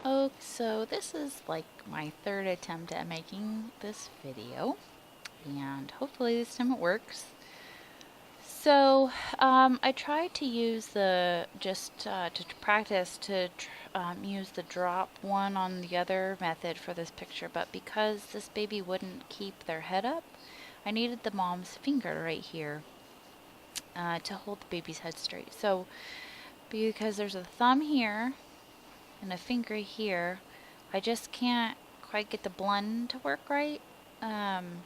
Oh, so this is like my third attempt at making this video, and hopefully this time it works. So, I tried to use to practice to use the drop one on the other method for this picture, but because this baby wouldn't keep their head up, I needed the mom's finger right here to hold the baby's head straight. So, because there's a thumb here and a finger here, I just can't quite get the blend to work right. I'm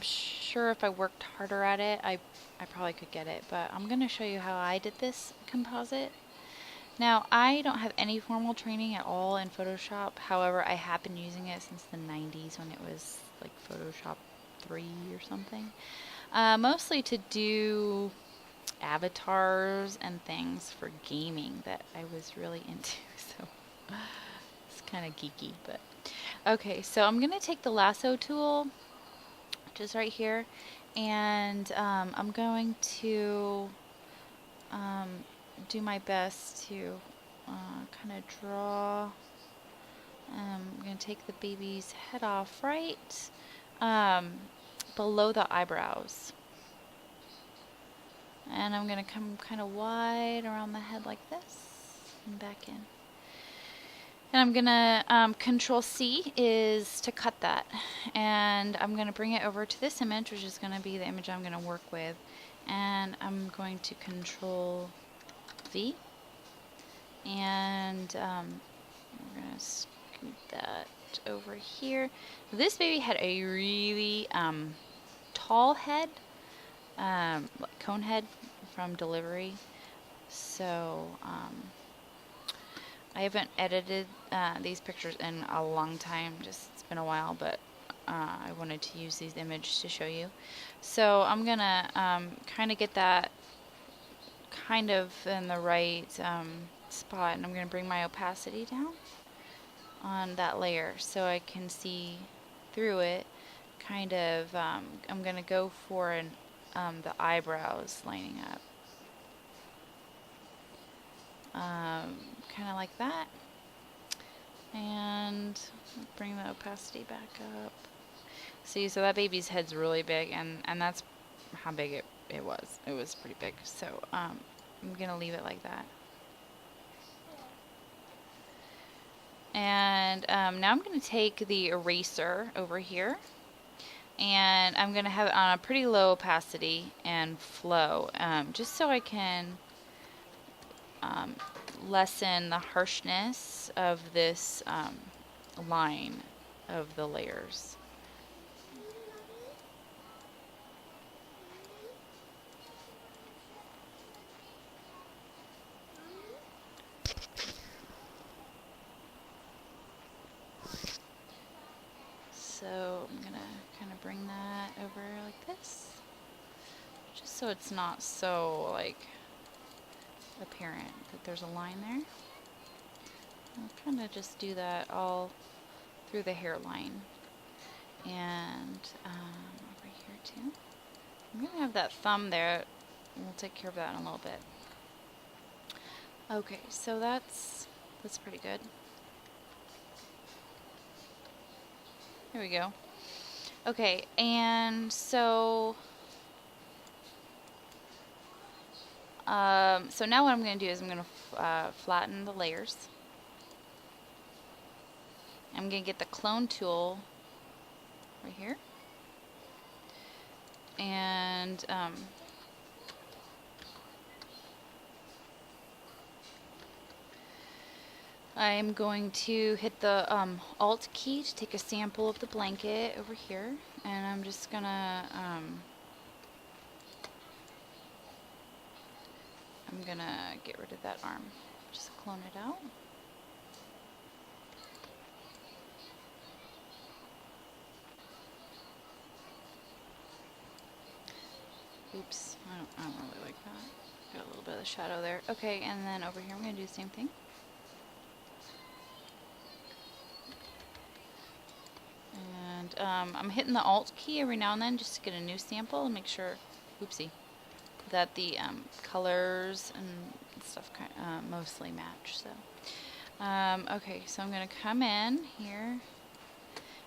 sure if I worked harder at it, I probably could get it, but I'm going to show you how I did this composite. Now, I don't have any formal training at all in Photoshop. However, I have been using it since the 90s when it was like Photoshop 3 or something. Mostly to do avatars and things for gaming that I was really into, so it's kind of geeky, but okay. So I'm gonna take the lasso tool, which is right here, and I'm going to do my best to kind of draw. I'm gonna take the baby's head off right below the eyebrows. And I'm going to come kind of wide around the head like this and back in. And I'm going to, Control C is to cut that. And I'm going to bring it over to this image, which is going to be the image I'm going to work with. And I'm going to Control V. And we're going to scoot that over here. This baby had a really tall head. Cone head from delivery. So I haven't edited these pictures in a long time, just it's been a while, but I wanted to use these images to show you. So I'm gonna kind of get that kind of in the right spot, and I'm gonna bring my opacity down on that layer so I can see through it. Kind of I'm gonna go for the eyebrows lining up. Kind of like that. And bring the opacity back up. See, so that baby's head's really big, and that's how big it was. It was pretty big. So I'm going to leave it like that. And now I'm going to take the eraser over here, and I'm going to have it on a pretty low opacity and flow, just so I can lessen the harshness of this line of the layers. So I'm gonna kind of bring that over like this, just so it's not so like apparent that there's a line there. I'll kind of just do that all through the hairline, and over here too. I'm gonna have that thumb there. We'll take care of that in a little bit. Okay, so that's pretty good. There we go. Okay, and so so now what I'm going to do is I'm going to flatten the layers. I'm going to get the clone tool right here, and I'm going to hit the Alt key to take a sample of the blanket over here, and I'm just gonna get rid of that arm. Just clone it out. Oops, I don't really like that. Got a little bit of the shadow there. Okay, and then over here I'm gonna do the same thing. And I'm hitting the Alt key every now and then just to get a new sample and make sure, oopsie, that the colors and stuff mostly match. So, Okay, so I'm gonna come in here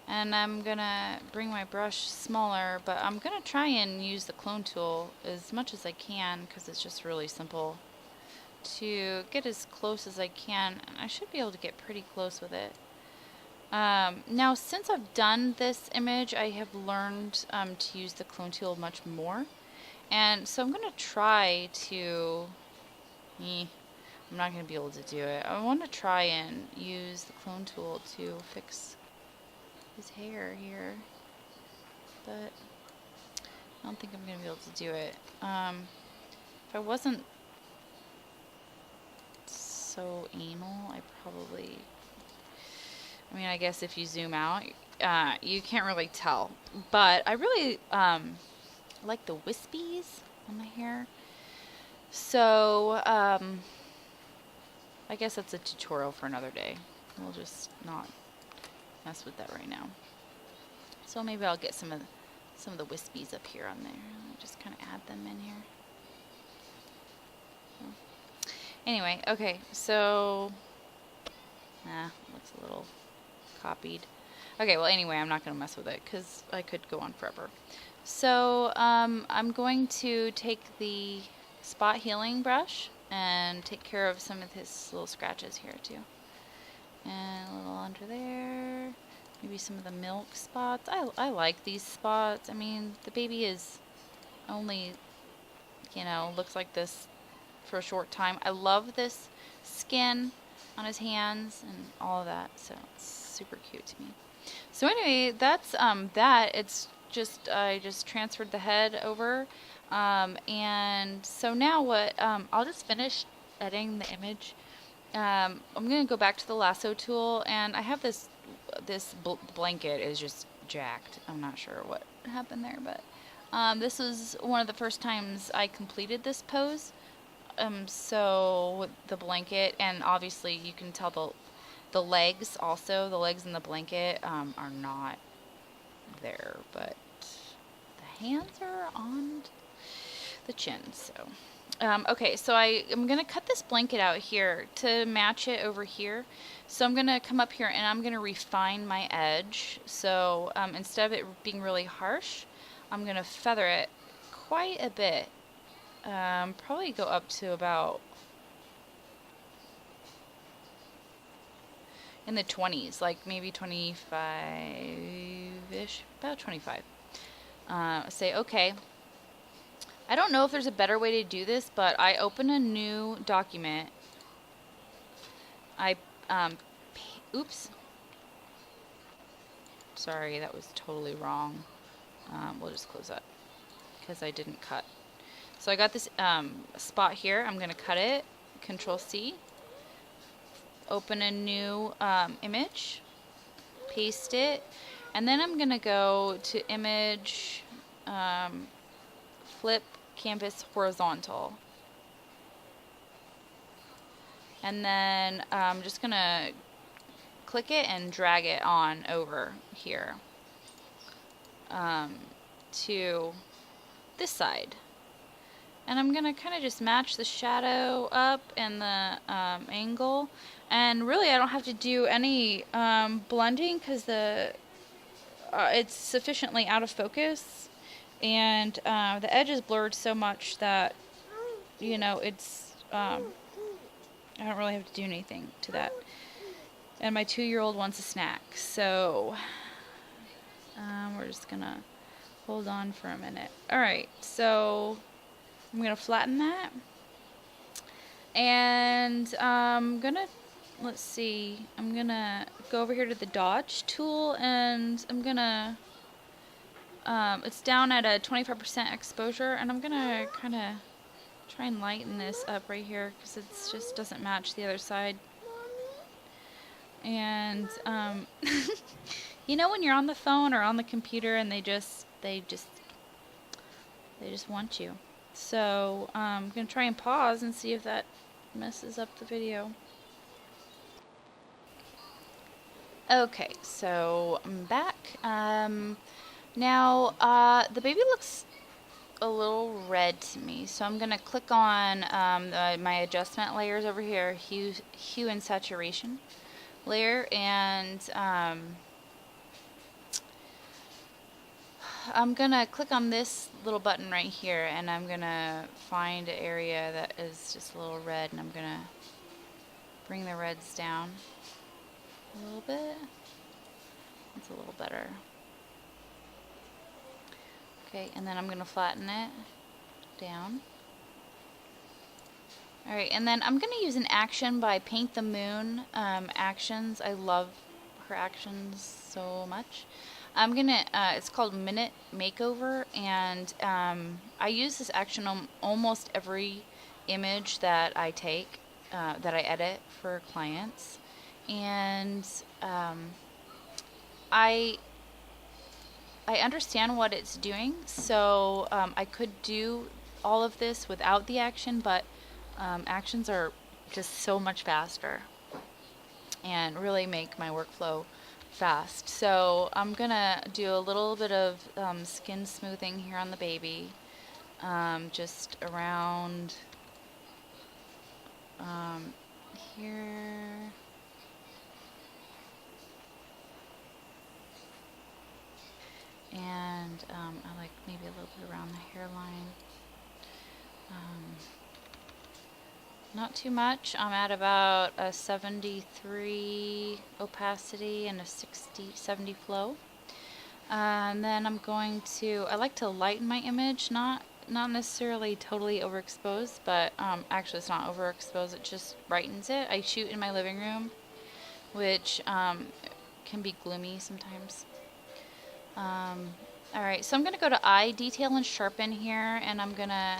and I'm gonna bring my brush smaller, but I'm gonna try and use the clone tool as much as I can because it's just really simple to get as close as I can, and I should be able to get pretty close with it. Now, since I've done this image, I have learned to use the clone tool much more, and so I'm gonna try to. I'm not gonna be able to do it. I want to try and use the clone tool to fix his hair here, but I don't think I'm gonna be able to do it. If I wasn't so anal, I probably. I mean, I guess if you zoom out, you can't really tell. But I really like the wispies on the hair. So I guess that's a tutorial for another day. We'll just not mess with that right now. So maybe I'll get some of the wispies up here on there. I'll just kind of add them in here. Anyway, okay, so looks a little copied. Okay, well anyway, I'm not going to mess with it because I could go on forever. So I'm going to take the spot healing brush and take care of some of his little scratches here too. And a little under there. Maybe some of the milk spots. I like these spots. I mean, the baby is only, looks like this for a short time. I love this skin on his hands and all of that, so it's super cute to me. So anyway, that's that. It's just I just transferred the head over, and so now what? I'll just finish editing the image. I'm gonna go back to the lasso tool, and I have this blanket is just jacked. I'm not sure what happened there, but this was one of the first times I completed this pose. So with the blanket, and obviously you can tell the legs also, the legs in the blanket are not there, but the hands are on the chin. So okay, so I'm gonna cut this blanket out here to match it over here. So I'm gonna come up here and I'm gonna refine my edge. So instead of it being really harsh, I'm gonna feather it quite a bit. Probably go up to about in the 20s, like maybe 25-ish, about 25. Say, okay, I don't know if there's a better way to do this, but I open a new document. Oops. Sorry, that was totally wrong. We'll just close that because I didn't cut. So I got this spot here. I'm going to cut it. Control C. Open a new image. Paste it. And then I'm going to go to image, flip canvas horizontal. And then I'm just going to click it and drag it on over here to this side. And I'm going to kind of just match the shadow up and the angle. And really I don't have to do any blending because it's sufficiently out of focus. And the edge is blurred so much that, it's... I don't really have to do anything to that. And my 2-year-old wants a snack. So we're just going to hold on for a minute. Alright, so I'm going to flatten that. And I'm going to, let's see, I'm going to go over here to the dodge tool and I'm going to, it's down at a 25% exposure, and I'm going to kind of try and lighten this up right here because it just doesn't match the other side. And when you're on the phone or on the computer and they just want you. So I'm gonna try and pause and see if that messes up the video. Okay, so I'm back. Now the baby looks a little red to me. So I'm going to click on my adjustment layers over here, hue and saturation layer, and I'm going to click on this little button right here, and I'm going to find an area that is just a little red, and I'm going to bring the reds down a little bit. That's a little better. Okay, and then I'm going to flatten it down. Alright, and then I'm going to use an action by Paint the Moon Actions. I love her actions so much. I'm going to, it's called Minute Makeover, and I use this action on almost every image that I take, that I edit for clients. And I understand what it's doing, so I could do all of this without the action, but actions are just so much faster and really make my workflow fast. So I'm gonna do a little bit of skin smoothing here on the baby, just around here. And I like maybe a little bit around the hairline. Not too much. I'm at about a 73 opacity and a 70 flow. And then I'm going to, I like to lighten my image, not necessarily totally overexposed, but actually it's not overexposed, it just brightens it. I shoot in my living room, which can be gloomy sometimes. Alright, so I'm going to go to eye detail and sharpen here, and I'm going to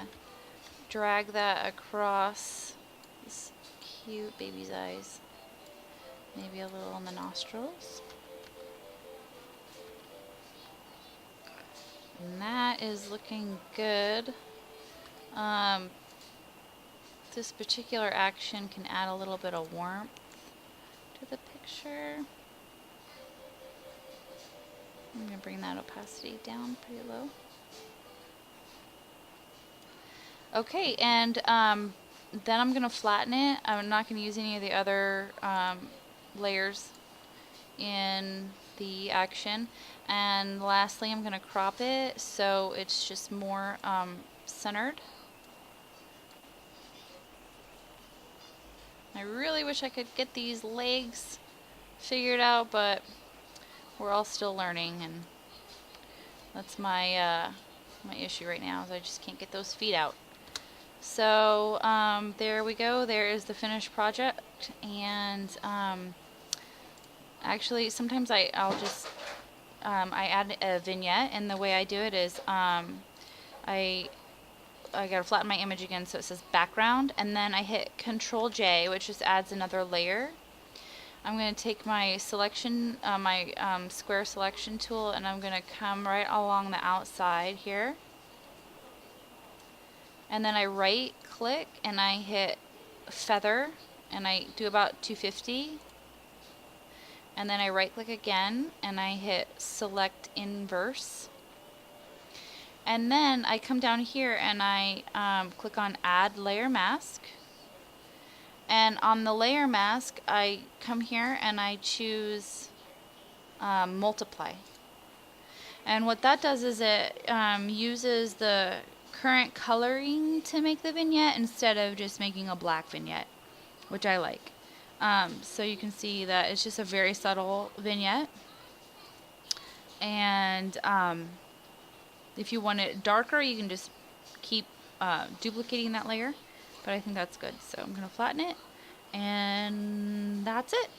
drag that across this cute baby's eyes. Maybe a little on the nostrils. And that is looking good. This particular action can add a little bit of warmth to the picture. I'm going to bring that opacity down pretty low. Okay, and then I'm going to flatten it. I'm not going to use any of the other layers in the action. And lastly, I'm going to crop it so it's just more centered. I really wish I could get these legs figured out, but we're all still learning, and that's my my issue right now, is I just can't get those feet out. So there we go. There is the finished project. And actually, sometimes I'll just I add a vignette, and the way I do it is I gotta flatten my image again so it says background, and then I hit Control J, which just adds another layer. I'm going to take my selection, my square selection tool, and I'm going to come right along the outside here. And then I right click and I hit feather, and I do about 250. And then I right click again and I hit select inverse. And then I come down here and I click on add layer mask. And on the layer mask, I come here and I choose multiply. And what that does is it uses the current coloring to make the vignette instead of just making a black vignette, which I like. So you can see that it's just a very subtle vignette. And if you want it darker, you can just keep duplicating that layer. But I think that's good. So I'm going to flatten it, and that's it.